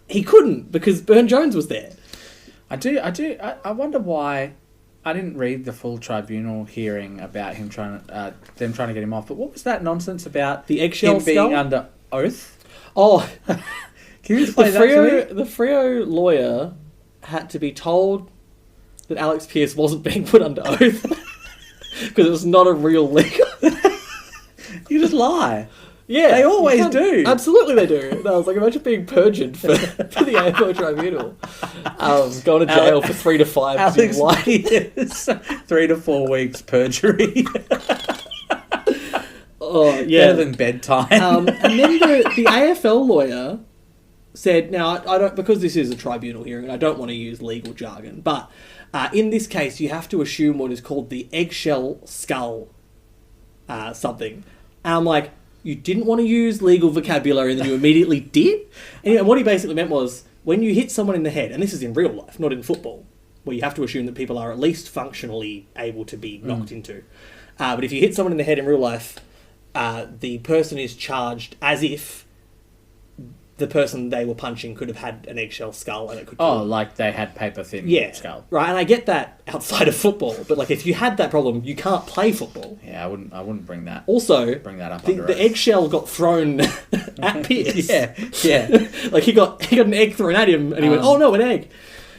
he couldn't, because Byrne-Jones was there. I wonder why. I didn't read the full tribunal hearing about him them trying to get him off. But what was that nonsense about The eggshell him being skull? under oath? Oh, Can you explain that to me? the Freo lawyer had to be told that Alex Pearce wasn't being put under oath because it was not a real legal. You just lie. Yeah, They always you can. do. Absolutely, they do. I was like, imagine being perjured for the AFL tribunal, going to jail for 3 to 5 because you Alex lied. Pearce, 3 to 4 weeks perjury. Oh yeah. Better than bedtime. And then the AFL lawyer said, now I don't, because this is a tribunal hearing, and I don't want to use legal jargon, but in this case you have to assume what is called the eggshell skull something. And I'm like, you didn't want to use legal vocabulary and then you immediately did? And what he basically meant was, when you hit someone in the head, and this is in real life, not in football, where you have to assume that people are at least functionally able to be knocked into. But if you hit someone in the head in real life, the person is charged as if the person they were punching could have had an eggshell skull and it could kill them. Like they had paper thin skull. Right, and I get that outside of football, but like if you had that problem, you can't play football. Yeah, I wouldn't bring that. Also, Bring that up. the eggshell got thrown at Pierce. Yeah. Like he got an egg thrown at him, and he went, "Oh no, an egg."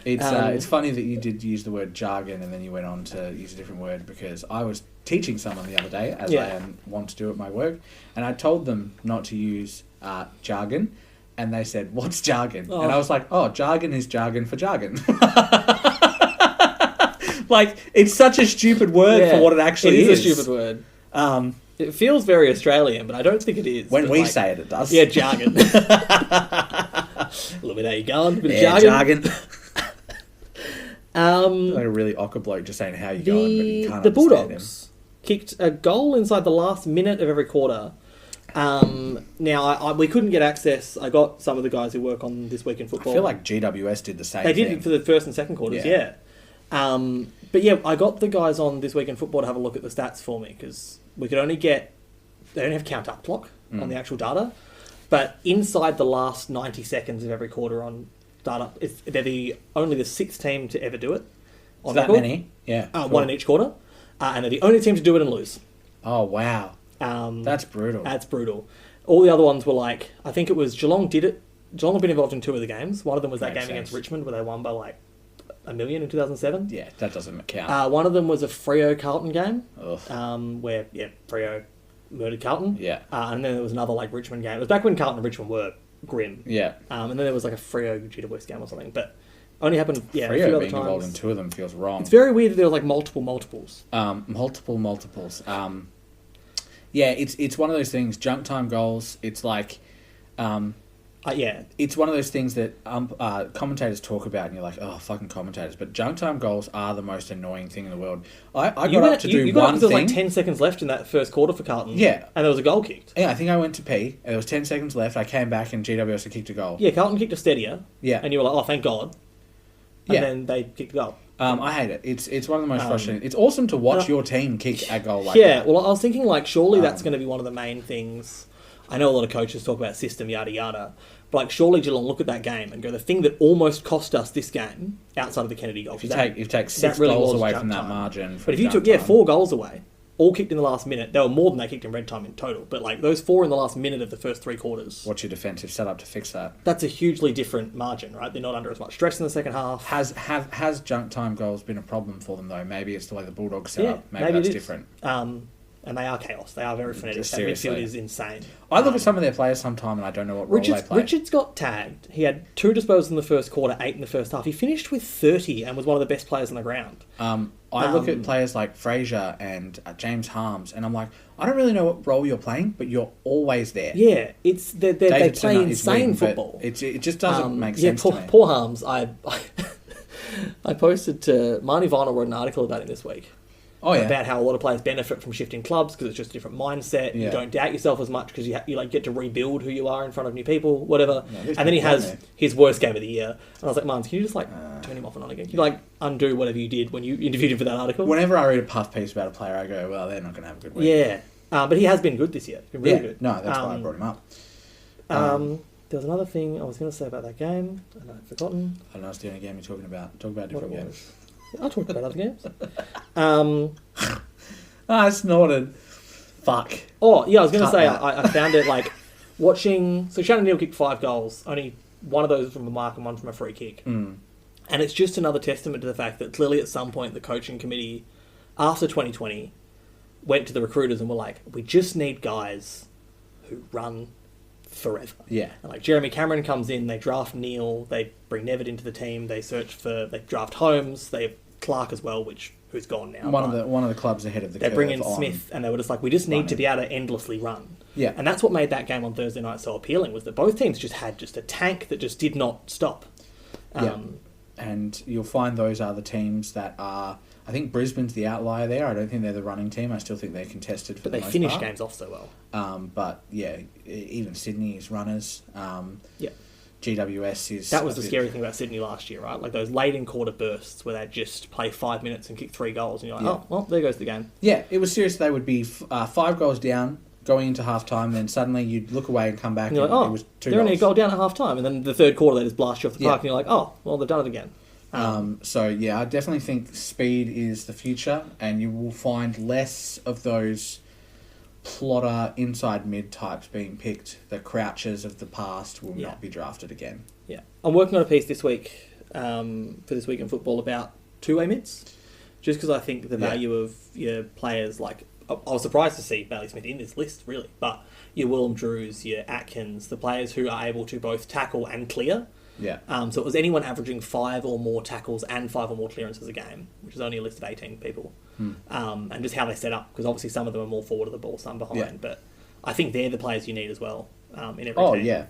It's funny that you did use the word jargon and then you went on to use a different word, because I was teaching someone the other day, as I want to do at my work, and I told them not to use jargon, and they said, "What's jargon?" And I was like, "Oh, jargon is jargon for jargon." Like, it's such a stupid word for what it actually is. It is a stupid word. It feels very Australian, but I don't think it is. When we say it, it does. Yeah, jargon. A little bit how you going? A bit of jargon. Like a really awkward bloke just saying how you going, but you can't the understand Bulldogs kicked a goal inside the last minute of every quarter. Now, we couldn't get access. I got some of the guys who work on This Week in Football. I feel like GWS did the same thing. They did it for the first and second quarters, yeah. But yeah, I got the guys on This Week in Football to have a look at the stats for me, because we could only get... They don't have count-up clock on the actual data, but inside the last 90 seconds of every quarter on data, they're only the sixth team to ever do it. On that many? Yeah. One in each quarter. And they're the only team to do it and lose. Oh, wow. That's brutal. That's brutal. All the other ones were like, I think it was Geelong did it. Geelong have been involved in two of the games. One of them was that game against Richmond where they won by like $1 million in 2007. Yeah, that doesn't count. One of them was a Freo-Carlton game where, Freo murdered Carlton. Yeah. And then there was another like Richmond game. It was back when Carlton and Richmond were grim. Yeah. And then there was like a Freo GWS game or something. But only happened, a few Freo other being times. involved in two of them feels wrong. It's very weird that there was like multiples. Multiples. Yeah, it's one of those things. Junk time goals. It's like, it's one of those things that commentators talk about, and you're like, oh, fucking commentators. But junk time goals are the most annoying thing in the world. I got up to do one thing. There was like 10 seconds left in that first quarter for Carlton. Yeah, and there was a goal kicked. Yeah, I think I went to pee. And there was 10 seconds left. I came back, and GWS had kicked a goal. Yeah, Carlton kicked a steadier. Yeah, and you were like, oh, thank God. And then they kicked a goal. I hate it. It's one of the most frustrating. It's awesome to watch your team kick a goal like that. Yeah, well, I was thinking, like, surely that's going to be one of the main things. I know a lot of coaches talk about system, yada, yada. But, like, surely Geelong look at that game and go, the thing that almost cost us this game, outside of the Kennedy goal. If you take 6 really goals away from that margin. But if you took, 4 goals away, all kicked in the last minute, they were more than they kicked in red time in total. But, like, those 4 in the last minute of the first 3 quarters. What's your defensive setup to fix that? That's a hugely different margin, right? They're not under as much stress in the second half. Has junk time goals been a problem for them, though? Maybe it's the way the Bulldogs set up. Maybe that's different. And they are chaos. They are very frenetic. That midfield is insane. I look at some of their players sometime and I don't know what role they play. Richards got tagged. He had 2 disposals in the first quarter, 8 in the first half. He finished with 30 and was one of the best players on the ground. I look at players like Fraser and James Harms and I'm like, I don't really know what role you're playing, but you're always there. Yeah, they play insane football. It just doesn't make sense to me. Poor Harms. I posted to... Marnie Vinyl wrote an article about him this week. About how a lot of players benefit from shifting clubs because it's just a different mindset. Yeah. You don't doubt yourself as much because you like get to rebuild who you are in front of new people, whatever. And then he has his worst game of the year. And I was like, Mons, can you just turn him off and on again? Can you undo whatever you did when you interviewed him for that article? Whenever I read a puff piece about a player, I go, well, they're not going to have a good week. Yeah, but he has been good this year. He's been really good. No, that's why I brought him up. There was another thing I was going to say about that game, and I've forgotten. I don't know, it's the only game you're talking about. Talk about different games. I talked about other games. I snorted. Fuck. Oh, yeah, I was going to say, I found it watching... So Shannon Neal kicked 5 goals, only one of those from a mark and one from a free kick. And it's just another testament to the fact that clearly at some point the coaching committee, after 2020, went to the recruiters and were like, we just need guys who run forever. Yeah. And Jeremy Cameron comes in, they draft Neal, they bring Nevitt into the team, they draft Holmes, they have Clark as well, who's gone now. One of the clubs ahead of the curve. They bring in Smith, and they were just like, we just need to be able to endlessly run. Yeah. And that's what made that game on Thursday night so appealing, was that both teams just had a tank that just did not stop. And you'll find those are the teams that are... I think Brisbane's the outlier there. I don't think they're the running team. I still think they're contested for the most part. But they finish games off so well. But, yeah, even Sydney's runners... GWS is... That was the scary thing about Sydney last year, right? Those late in quarter bursts where they'd just play 5 minutes and kick 3 goals, and you're like, oh, well, there goes the game. Yeah, it was serious. They would be 5 goals down going into half-time, then suddenly you'd look away and come back, and you're like, it was 2 goals. They're only a goal down at half-time, and then the third quarter they just blast you off the park, and you're like, oh, well, they've done it again. So, yeah, I definitely think speed is the future, and you will find less of those plotter inside mid types being picked. The Crouchers of the past will not be drafted again. Yeah, I'm working on a piece this week for This Week in Football about two-way mids, just because I think the value of your players, I was surprised to see Bailey Smith in this list, really, but your Willem Drews, your Atkins, the players who are able to both tackle and clear. Yeah. So it was anyone averaging 5 or more tackles and 5 or more clearances a game, which is only a list of 18 people. And just how they set up, because obviously some of them are more forward of the ball, some behind. Yeah. But I think they're the players you need as well in every Oh, team. yeah.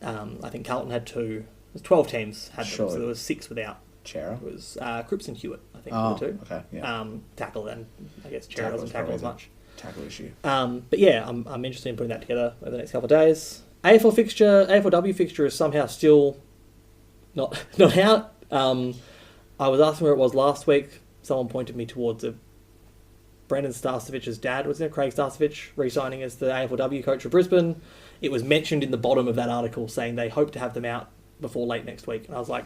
I think Carlton had 2. There's 12 teams had them, Sure. so there was 6 without. Chera. It was Cripps and Hewitt, I think, Oh, were the 2. okay, yeah. Tackle, and I guess Chera Tackle doesn't is tackle probably as much. Tackle issue. But yeah, I'm interested in putting that together over the next couple of days. AFLW fixture is somehow still not out. I was asking where it was last week. Someone pointed me towards Brendan Starcevich's dad, wasn't it? Craig Starcevich, re-signing as the AFLW coach of Brisbane. It was mentioned in the bottom of that article saying they hope to have them out before late next week. And I was like,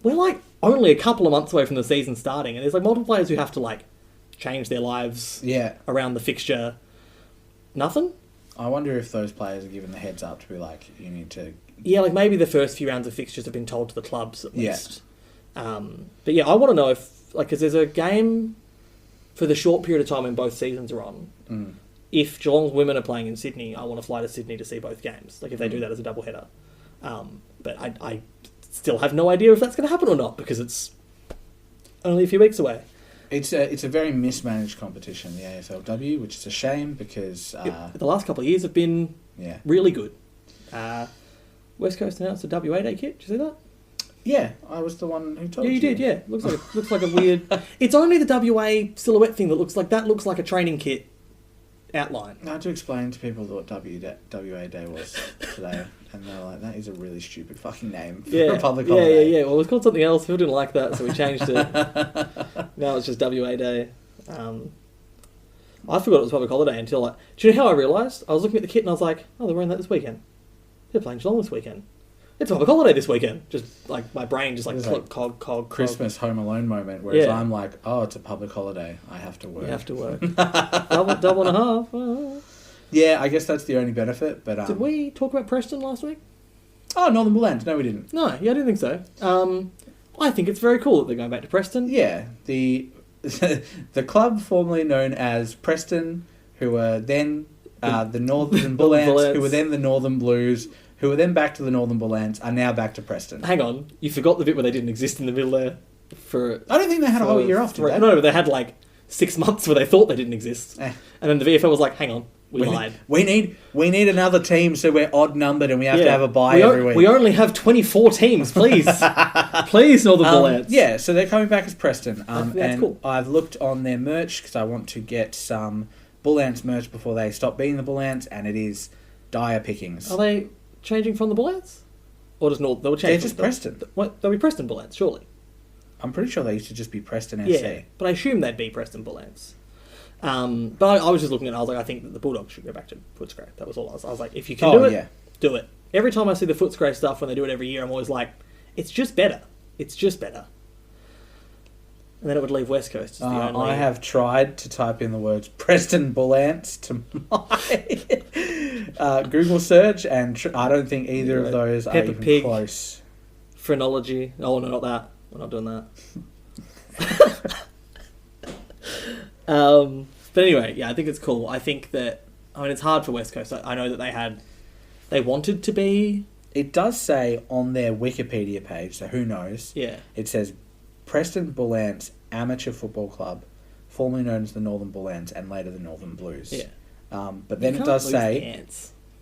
we're like only a couple of months away from the season starting, and there's like multiple players who have to like change their lives around the fixture. Nothing? I wonder if those players are given the heads up to be like, you need to... Yeah, like maybe the first few rounds of fixtures have been told to the clubs at least. But yeah, I want to know if, like, because there's a game for the short period of time when both seasons are on. If Geelong's women are playing in Sydney, I want to fly to Sydney to see both games. Like if they do that as a doubleheader. But I still have no idea if that's going to happen or not, because it's only a few weeks away. It's a very mismanaged competition, the AFLW, which is a shame because... the last couple of years have been really good. West Coast announced a WA Day kit. Did you see that? Yeah, I was the one who told you. Yeah, you did, yeah. Looks like a weird... It's only the WA silhouette thing that looks like a training kit outline. I had to explain to people what WA Day was today, and they're like, that is a really stupid fucking name for a public holiday. Yeah. Well, it was called something else. People didn't like that, so we changed it. Now it's just WA Day. I forgot it was public holiday until like... Do you know how I realised? I was looking at the kit and I was like, oh, they're wearing that this weekend. They're playing Geelong this weekend. It's public holiday this weekend. Just like my brain just like cog. Christmas Home Alone moment, whereas I'm like, oh, it's a public holiday. I have to work. You have to work. double and a half. Yeah, I guess that's the only benefit. But did we talk about Preston last week? Oh, Northern Bullends. No, we didn't. No, yeah, I didn't think so. I think it's very cool that they're going back to Preston. Yeah, the club formerly known as Preston, who were then the Northern Bullends, who were then the Northern Blues, who were then back to the Northern Bullends, are now back to Preston. Hang on, you forgot the bit where they didn't exist in the middle there. I don't think they had a whole year off, did they? No, they had like 6 months where they thought they didn't exist. And then the VFL was like, hang on, we lied. We need another team, so we're odd numbered and we have to have a bye every week. We only have 24 teams, please. Please, Northern Bullends. Yeah, so they're coming back as Preston. That's cool. I've looked on their merch because I want to get some Bull Ants merch before they stop being the Bull Ants, and it is dire pickings. Are they changing from the Bull Ants? Or does North... They're just Preston. They'll be Preston Bull Ants, surely. I'm pretty sure they used to just be Preston FC. Yeah, but I assume they'd be Preston Bull Ants. But I was just looking at it, I was like, I think that the Bulldogs should go back to Footscray. That was all I was like, if you can do it, do it. Every time I see the Footscray stuff, when they do it every year, I'm always like, it's just better. It's just better. And then it would leave West Coast as the only... I have tried to type in the words Preston Bull Ants to my Google search, and I don't think either of those are even Pig, close. Phrenology. Oh, no, not that. We're not doing that. But anyway, yeah, I think it's cool. I think that... I mean, it's hard for West Coast. I know that they wanted to be... It does say on their Wikipedia page, so who knows? Yeah. It says Preston Bull Ants Amateur Football Club, formerly known as the Northern Bull Ants and later the Northern Blues. Yeah. But then it does say,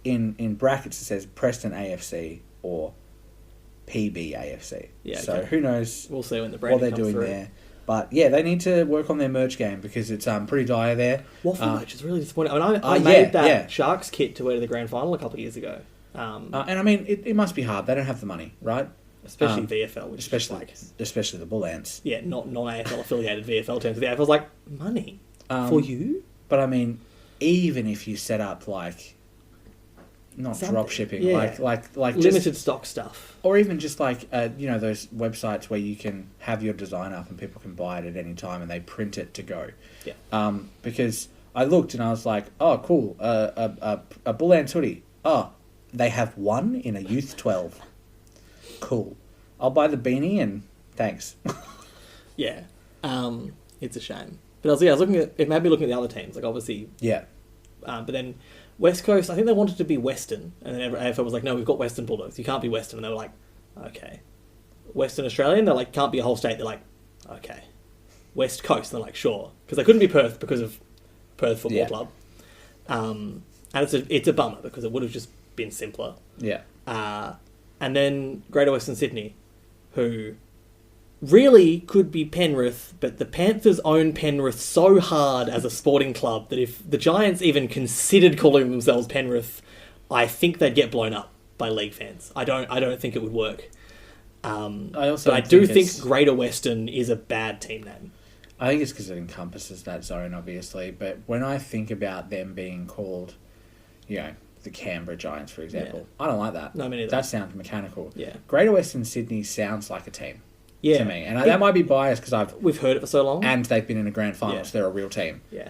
in brackets, it says Preston AFC or PB AFC. Yeah, so who knows we'll see when the what they're doing there. But yeah, they need to work on their merch game because it's pretty dire there. Waffle merch is really disappointing. I mean, I made that Sharks kit to wear to the grand final a couple of years ago. And I mean, it must be hard. They don't have the money, right? Especially VFL, which especially the Bull Ants. Yeah, not non-AFL affiliated VFL teams. The AFL's like, money for you? But I mean, even if you set up like, not drop shipping, like limited just, stock stuff, or even just like those websites where you can have your design up and people can buy it at any time and they print it to go. Yeah. Because I looked and I was like, oh, cool, a Bull Ants hoodie. Oh, they have one in a youth 12. Cool. I'll buy the beanie and thanks. Yeah. It's a shame. But I was looking at it, made me looking at the other teams, like obviously. Yeah. But then West Coast, I think they wanted to be Western, and then AFL was like, no, we've got Western Bulldogs. You can't be Western. And they were like, Okay. Western Australian, they're like, can't be a whole state. They're like, okay. West Coast, they're like, sure. Because they couldn't be Perth because of Perth Football Club. And it's a bummer because it would have just been simpler. Yeah. And then Greater Western Sydney, who really could be Penrith, but the Panthers own Penrith so hard as a sporting club that if the Giants even considered calling themselves Penrith, I think they'd get blown up by league fans. I don't think it would work. I do think Greater Western is a bad team name. I think it's because it encompasses that zone, obviously. But when I think about them being called, the Canberra Giants, for example, I don't like that. No, me neither. That sounds mechanical. Yeah. Greater Western Sydney sounds like a team to me. And that might be biased because we've heard it for so long. And they've been in a grand final, so they're a real team. Yeah.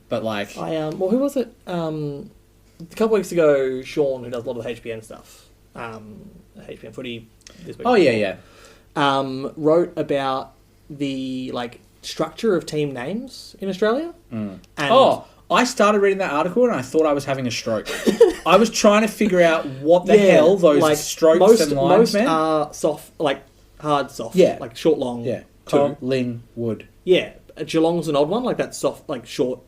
But like... who was it? A couple weeks ago, Sean, who does a lot of the HBN stuff, HBN footy this week. Oh, yeah. Wrote about the structure of team names in Australia. And I started reading that article and I thought I was having a stroke. I was trying to figure out what the hell those strokes and lines meant. Most are soft, hard soft. Yeah. Short, long. Yeah. Collingwood. Yeah. Geelong's an odd one, that soft, short,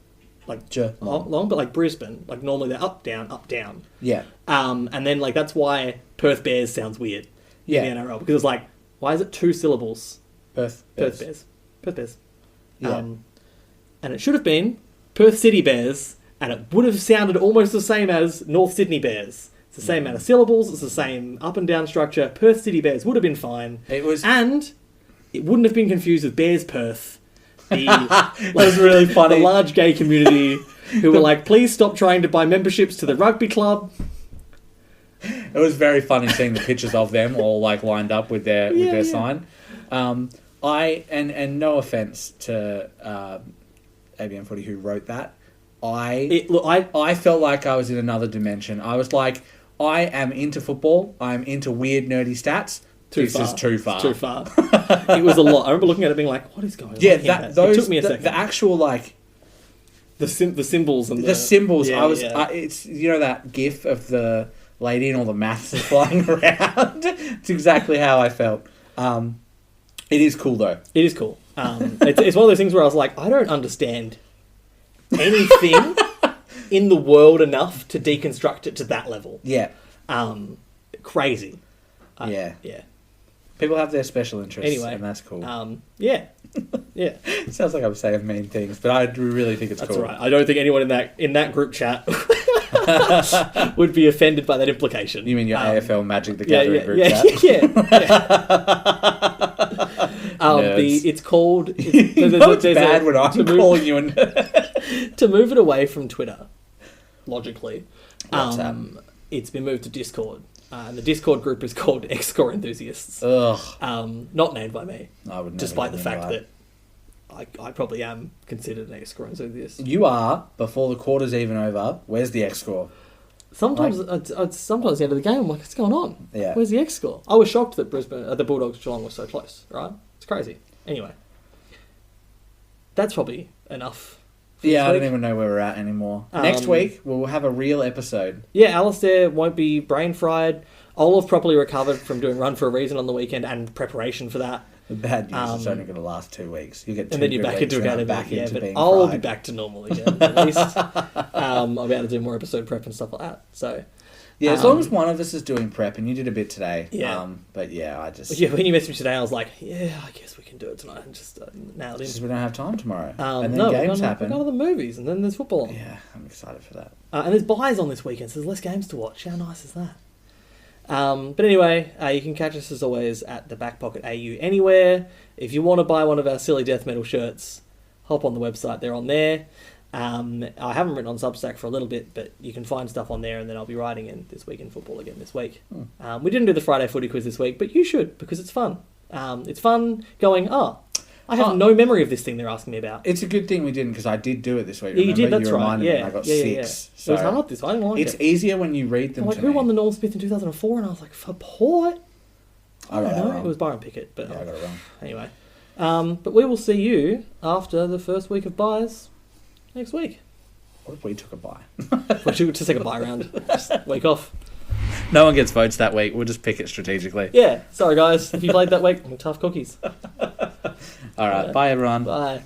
long, but Brisbane, normally they're up, down. Yeah. And then that's why Perth Bears sounds weird in the NRL, because it's why is it 2 syllables? Perth Bears. Yeah. And it should have been Perth City Bears, and it would have sounded almost the same as North Sydney Bears. It's the same amount of syllables, it's the same up and down structure. Perth City Bears would have been fine. And it wouldn't have been confused with Bears Perth. That was really funny. The large gay community who were please stop trying to buy memberships to the rugby club. It was very funny seeing the pictures of them all lined up with their sign. And no offense to ABM Footy who wrote that. I felt like I was in another dimension. I was like, I am into football. I'm into weird nerdy stats. This is too far. It's too far. It was a lot. I remember looking at it being what is going on here? It took me a second. The actual the symbols and the symbols. It's that GIF of the lady and all the maths are flying around. It's exactly how I felt. It is cool though. It is cool. It's one of those things where I was I don't understand anything in the world enough to deconstruct it to that level. Yeah. Crazy. Yeah. Yeah. People have their special interests, anyway, and that's cool. Yeah. Sounds like I'm saying mean things, but I really think it's cool. That's right. I don't think anyone in that group chat would be offended by that implication. You mean your AFL Magic the Gathering group chat? It's called... It's bad when I'm calling you to move it away from Twitter, logically, WhatsApp. It's been moved to Discord. And the Discord group is called X-Score Enthusiasts. Ugh. Not named by me. I would never despite the fact that I probably am considered an X-Score enthusiast. You are, before the quarter's even over. Where's the X-Score? Sometimes sometimes at the end of the game, I'm like, what's going on? Yeah. Where's the X-Score? I was shocked that the Bulldogs Geelong was so close, right? It's crazy. Anyway. That's probably enough. Yeah, I don't even know where we're at anymore. Next week, we'll have a real episode. Yeah, Alistair won't be brain fried. Olaf properly recovered from doing Run for a Reason on the weekend and preparation for that. The bad news is it's only going to last 2 weeks. You get 2 and then you're back into being I'll fried. be back to normal again, at least. I'll be able to do more episode prep and stuff like that. So, yeah, as long as one of us is doing prep, and you did a bit today. Yeah. But yeah, I just... Yeah, when you messaged me today, I was like, yeah, I guess we can do it tonight. And just nailed it. Just we don't have time tomorrow. And then games happen. We've got other movies, and then there's football on. Yeah, I'm excited for that. And there's buys on this weekend, so there's less games to watch. How nice is that? But anyway, you can catch us as always at the Back Pocket AU anywhere. If you want to buy one of our silly death metal shirts, hop on the website. They're on there. I haven't written on Substack for a little bit, but you can find stuff on there, and then I'll be writing in This Week in Football again this week. We didn't do the Friday footy quiz this week, but you should, because it's fun. It's fun going, I have no memory of this thing they're asking me about. It's a good thing we didn't, because I did do it this week. Yeah, you did, that's you right. reminded me, and I got 6. Yeah. So it was hard this. I didn't like it. It's easier when you read them. I'm like, who won the Norm Smith in 2004? And I was like, for Port? I don't know. It was Byron Pickett. But I got it wrong. Anyway. But we will see you after the first week of buys next week. What if we took a bye? We should just take a buy round. Just week off. No one gets votes that week. We'll just pick it strategically. Yeah. Sorry, guys. If you played that week, tough cookies. All right. Bye, everyone. Bye.